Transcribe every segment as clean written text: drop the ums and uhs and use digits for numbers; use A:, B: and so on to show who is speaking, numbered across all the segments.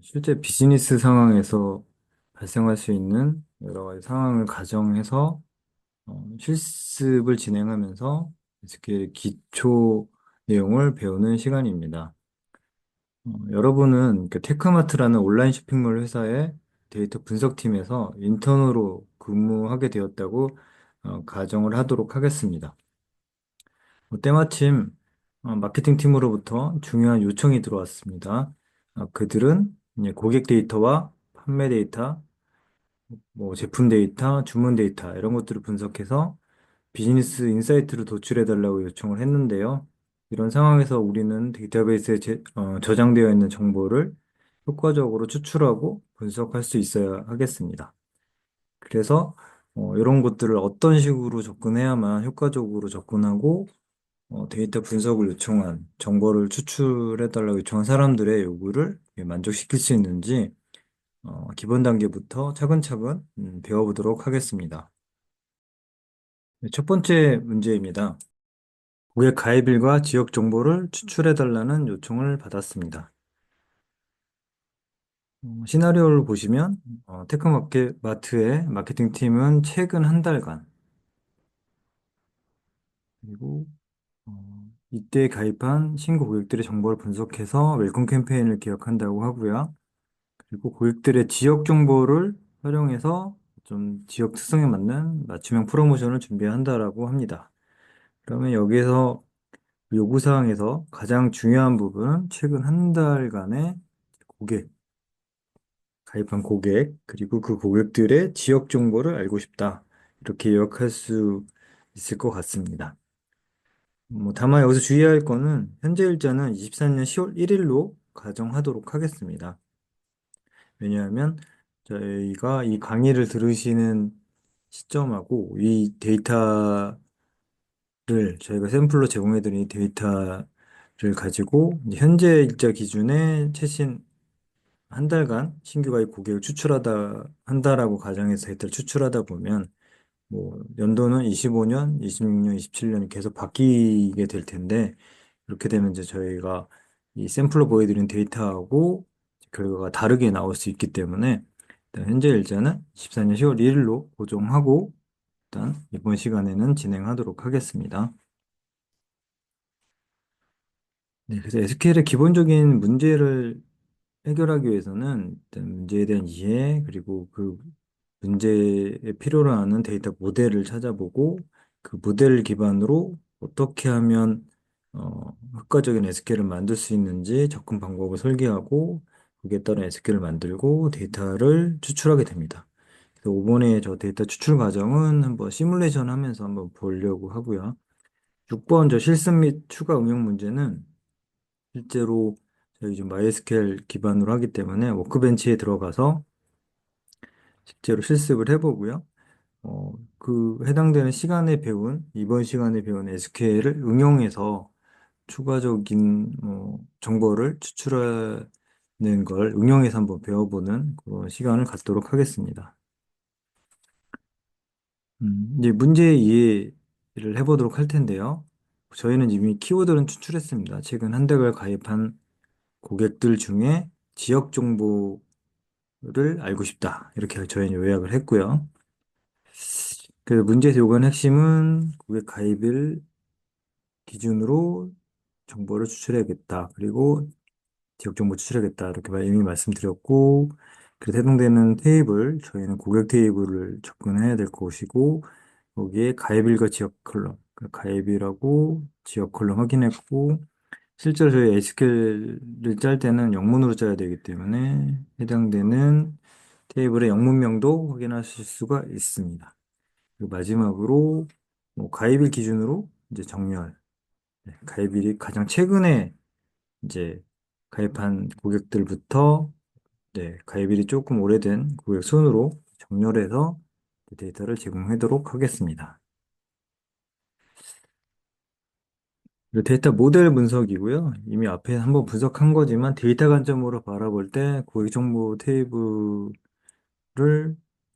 A: 실제 비즈니스 상황에서 발생할 수 있는 여러 가지 상황을 가정해서 실습을 진행하면서 이렇게 기초 내용을 배우는 시간입니다. 여러분은 그 테크마트라는 온라인 쇼핑몰 회사의 데이터 분석팀에서 인턴으로 근무하게 되었다고 가정을 하도록 하겠습니다. 때마침 마케팅 팀으로부터 중요한 요청이 들어왔습니다. 그들은 이제 고객 데이터와 판매 데이터, 뭐 제품 데이터, 주문 데이터 이런 것들을 분석해서 비즈니스 인사이트를 도출해 달라고 요청을 했는데요. 이런 상황에서 우리는 데이터베이스에 저장되어 있는 정보를 효과적으로 추출하고 분석할 수 있어야 하겠습니다. 그래서 이런 것들을 어떤 식으로 접근해야만 효과적으로 접근하고 데이터 분석을 요청한 정보를 추출해달라고 요청한 사람들의 요구를 만족시킬 수 있는지 기본 단계부터 차근차근 배워보도록 하겠습니다. 네, 첫 번째 문제입니다. 고객 가입일과 지역 정보를 추출해달라는 요청을 받았습니다. 시나리오를 보시면 테크마트의 마케팅 팀은 최근 한 달간 그리고 이때 가입한 신고 고객들의 정보를 분석해서 웰컴 캠페인을 기획한다고 하고요. 그리고 고객들의 지역 정보를 활용해서 좀 지역 특성에 맞는 맞춤형 프로모션을 준비한다라고 합니다. 그러면 여기서 요구사항에서 가장 중요한 부분은 최근 한 달간의 고객, 가입한 고객, 그리고 그 고객들의 지역 정보를 알고 싶다. 이렇게 요약할 수 있을 것 같습니다. 다만 여기서 주의해야 할 거는 현재 일자는 24년 10월 1일로 가정하도록 하겠습니다. 왜냐하면 저희가 이 강의를 들으시는 시점하고 이 데이터를 저희가 샘플로 제공해드린 이 데이터를 가지고 이제 현재 일자 기준에 최신 한 달간 신규 가입 고객을 추출하다 한다라고 가정해서 데이터를 추출하다 보면 뭐 연도는 25년, 26년, 27년이 계속 바뀌게 될 텐데 이렇게 되면 이제 저희가 이 샘플로 보여드린 데이터하고 결과가 다르게 나올 수 있기 때문에 일단 현재 일자는 24년 10월 1일로 고정하고 일단 이번 시간에는 진행하도록 하겠습니다. 네, 그래서 SQL의 기본적인 문제를 해결하기 위해서는 일단 문제에 대한 이해, 그리고 그 문제에 필요로 하는 데이터 모델을 찾아보고 그 모델을 기반으로 어떻게 하면 효과적인 SQL을 만들 수 있는지 접근 방법을 설계하고 거기에 따른 SQL을 만들고 데이터를 추출하게 됩니다. 그래서 이번에 저 데이터 추출 과정은 한번 시뮬레이션 하면서 한번 보려고 하고요. 6번 저 실습 및 추가 응용 문제는 실제로 저희 지금 MySQL 기반으로 하기 때문에 워크벤치에 들어가서 실제로 실습을 해보고요. 그 해당되는 시간에 배운, 이번 시간에 배운 SQL을 응용해서 추가적인 정보를 추출하는 걸 응용해서 한번 배워보는 그런 시간을 갖도록 하겠습니다. 이제 문제 이해를 해보도록 할 텐데요. 저희는 이미 키워드는 추출했습니다. 최근 한 달을 가입한 고객들 중에 지역 정보를 알고 싶다. 이렇게 저희는 요약을 했고요. 그래서 문제에서 요구한 핵심은 고객 가입일 기준으로 정보를 추출해야겠다. 그리고 지역 정보 추출해야겠다. 이렇게 이미 말씀드렸고, 그래서 해당되는 테이블, 저희는 고객 테이블을 접근해야 될 것이고, 거기에 가입일과 지역 컬럼, 그 가입일하고 지역 컬럼 확인했고, 실제로 저희 SQL을 짤 때는 영문으로 짜야 되기 때문에 해당되는 테이블의 영문명도 확인하실 수가 있습니다. 그리고 마지막으로 뭐 가입일 기준으로 이제 정렬, 가입일이 가장 최근에 이제 가입한 고객들부터 가입일이 조금 오래된 고객 순으로 정렬해서 데이터를 제공하도록 하겠습니다. 그리고 데이터 모델 분석이고요. 이미 앞에 한번 분석한 거지만 데이터 관점으로 바라볼 때 고객 정보 테이블을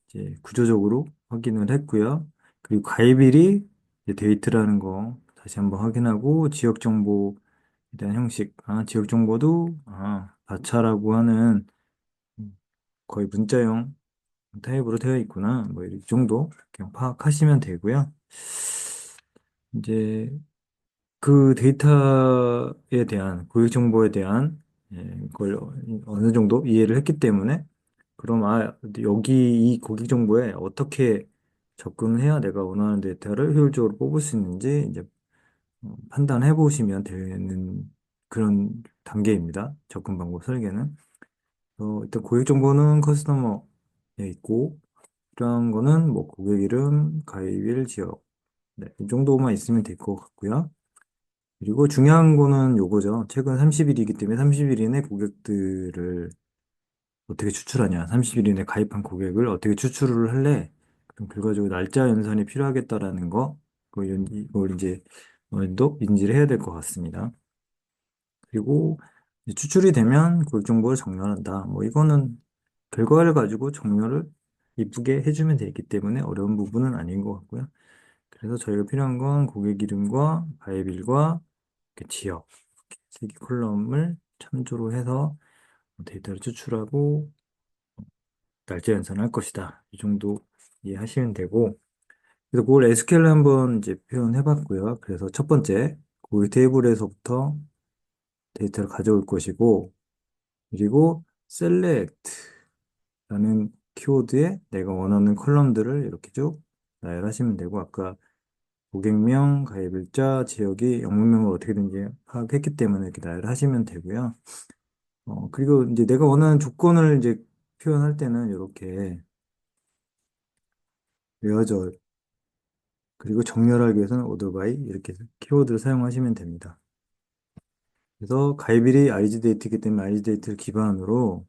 A: 이제 구조적으로 확인을 했고요. 그리고 가입일이 이제 데이트라는 거 다시 한번 확인하고 지역 정보에 대한 형식, 지역 정보도, 가차라고 하는 거의 문자형 타입으로 되어 있구나. 뭐, 이 정도 그냥 파악하시면 되고요. 이제 그 데이터에 대한, 고객 정보에 대한, 걸 어느 정도 이해를 했기 때문에, 그럼, 여기 이 고객 정보에 어떻게 접근을 해야 내가 원하는 데이터를 효율적으로 뽑을 수 있는지, 이제 판단해 보시면 되는 그런 단계입니다. 접근 방법 설계는. 일단 고객 정보는 커스터머에 있고, 필요한 거는 뭐 고객 이름, 가입일, 지역. 네, 이 정도만 있으면 될 것 같고요. 그리고 중요한 거는 요거죠. 최근 30일이기 때문에 30일 이내 고객들을 어떻게 추출하냐. 30일 이내 가입한 고객을 어떻게 추출을 할래? 그럼 결과적으로 날짜 연산이 필요하겠다라는 거, 이걸 이제 어느 정도 인지를 해야 될 것 같습니다. 그리고 이제 추출이 되면 고객 정보를 정렬한다. 뭐 이거는 결과를 가지고 정렬을 이쁘게 해주면 되기 때문에 어려운 부분은 아닌 것 같고요. 그래서 저희가 필요한 건 고객 이름과 가입일과 이렇게 지역, 세 개 콜럼을 참조로 해서 데이터를 추출하고 날짜 연산할 것이다. 이 정도 이해하시면 되고, 그래서 그걸 SQL로 한번 이제 표현해 봤고요. 그래서 첫 번째, 고객 테이블에서부터 데이터를 가져올 것이고, 그리고 select라는 키워드에 내가 원하는 컬럼들을 이렇게 쭉 나열하시면 되고, 아까 고객명, 가입일자, 지역이 영문명으로 어떻게든지 파악했기 때문에 이렇게 나열하시면 되고요. 그리고 이제 내가 원하는 조건을 이제 표현할 때는 이렇게 외워져, 그리고 정렬하기 위해서는 order by 이렇게 키워드를 사용하시면 됩니다. 그래서 가입일이 IGDate이기 때문에 IGDate를 기반으로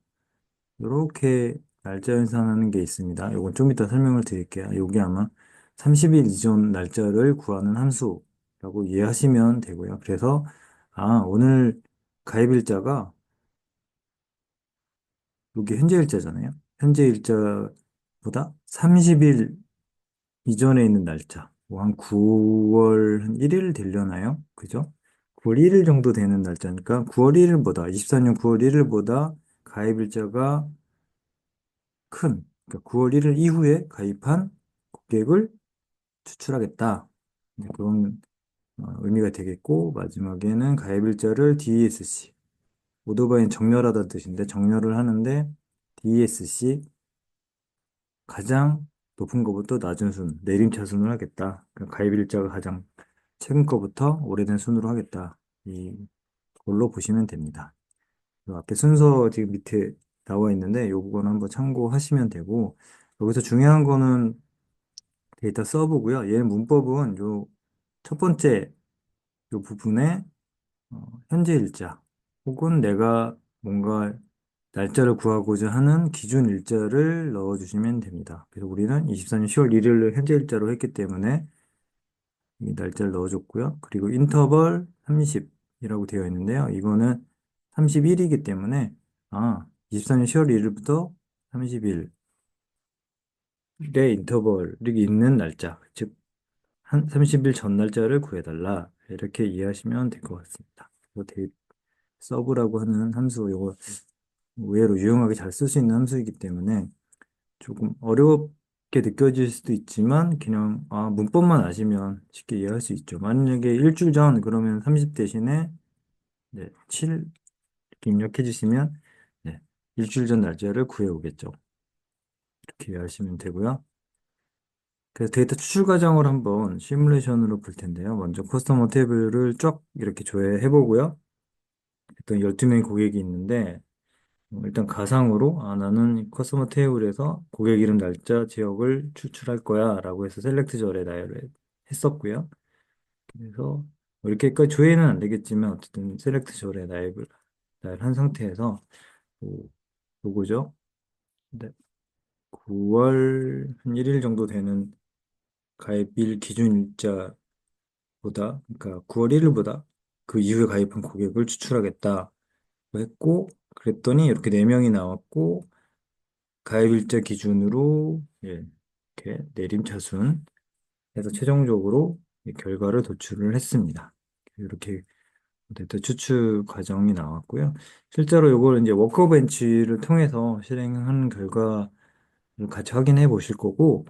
A: 이렇게 날짜 연산하는 게 있습니다. 이건 좀 이따 설명을 드릴게요. 이게 아마 30일 이전 날짜를 구하는 함수라고 이해하시면 되고요. 그래서 오늘 가입일자가 이게 현재 일자잖아요. 현재 일자보다 30일 이전에 있는 날짜, 뭐 한 9월 한 1일 되려나요? 그죠? 9월 1일 정도 되는 날짜니까 9월 1일보다, 24년 9월 1일보다 가입일자가 그러니까 9월 1일 이후에 가입한 고객을 추출하겠다. 그런 의미가 되겠고, 마지막에는 가입일자를 DESC, 오토바이는 정렬하다는 뜻인데, 정렬을 하는데, DESC, 가장 높은 것부터 낮은 순, 내림차순을 하겠다. 그러니까 가입일자가 가장 최근 거부터 오래된 순으로 하겠다. 이걸로 보시면 됩니다. 그 앞에 순서 지금 밑에 나와 있는데 요거는 한번 참고하시면 되고 여기서 중요한 거는 데이터 서브고요. 얘 문법은 요 첫 번째 요 부분에 현재 일자 혹은 내가 뭔가 날짜를 구하고자 하는 기준 일자를 넣어주시면 됩니다. 그래서 우리는 24년 10월 1일을 현재 일자로 했기 때문에 이 날짜를 넣어줬고요. 그리고 인터벌 30이라고 되어 있는데요. 이거는 31이기 때문에 24년 10월 1일부터 30일의 인터벌이 있는 날짜, 즉 한 30일 전 날짜를 구해달라. 이렇게 이해하시면 될 것 같습니다. 서브라고 하는 함수, 이거 의외로 유용하게 잘 쓸 수 있는 함수이기 때문에 조금 어렵게 느껴질 수도 있지만 그냥 문법만 아시면 쉽게 이해할 수 있죠. 만약에 일주일 전 그러면 30 대신에 7 이렇게 입력해 주시면 네, 일주일 전 날짜를 구해 오겠죠. 이렇게 이해하시면 되고요. 그래서 데이터 추출 과정을 한번 시뮬레이션으로 볼 텐데요. 먼저 커스터머 테이블을 쫙 이렇게 조회해 보고요. 일단 12명의 고객이 있는데 일단 가상으로 나는 커스터머 테이블에서 고객 이름, 날짜, 지역을 추출할 거야 라고 해서 셀렉트 절에 나열을 했었고요. 그래서 뭐 이렇게까지 조회는 안 되겠지만 어쨌든 셀렉트 절에 나열한 상태에서 요거죠. 네. 9월 한 1일 정도 되는 가입일 기준 일자보다 그러니까 9월 1일보다 그 이후에 가입한 고객을 추출하겠다 했고 그랬더니 이렇게 4명이 나왔고 가입일자 기준으로 이렇게 내림차순 해서 최종적으로 이 결과를 도출을 했습니다. 이렇게 데이터 추측 과정이 나왔고요. 실제로 이걸 이제 워커벤치를 통해서 실행한 결과를 같이 확인해 보실 거고,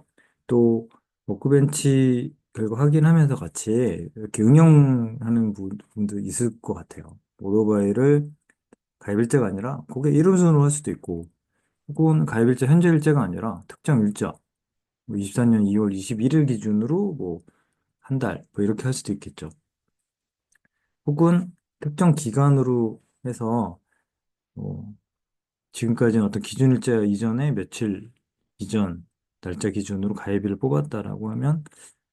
A: 또 워크벤치 결과 확인하면서 같이 이렇게 응용하는 분도 있을 것 같아요. 오토바이를 가입일자가 아니라 고객 이름 순으로 할 수도 있고, 혹은 가입일자 현재 일자가 아니라 특정 일자, 뭐 24년 2월 21일 기준으로 뭐 한 달, 뭐 이렇게 할 수도 있겠죠. 혹은 특정 기간으로 해서 뭐 지금까지는 어떤 기준일자 이전에 며칠 이전 날짜 기준으로 가입일을 뽑았다라고 하면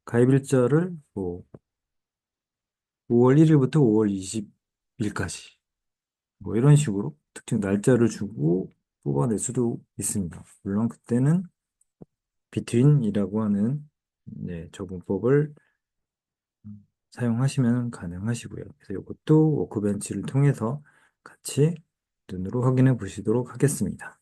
A: 가입일자를 뭐 5월 1일부터 5월 20일까지 뭐 이런 식으로 특정 날짜를 주고 뽑아낼 수도 있습니다. 물론 그때는 비트윈이라고 하는 적분법을 사용하시면 가능하시고요. 그래서 이것도 워크벤치를 통해서 같이 눈으로 확인해 보시도록 하겠습니다.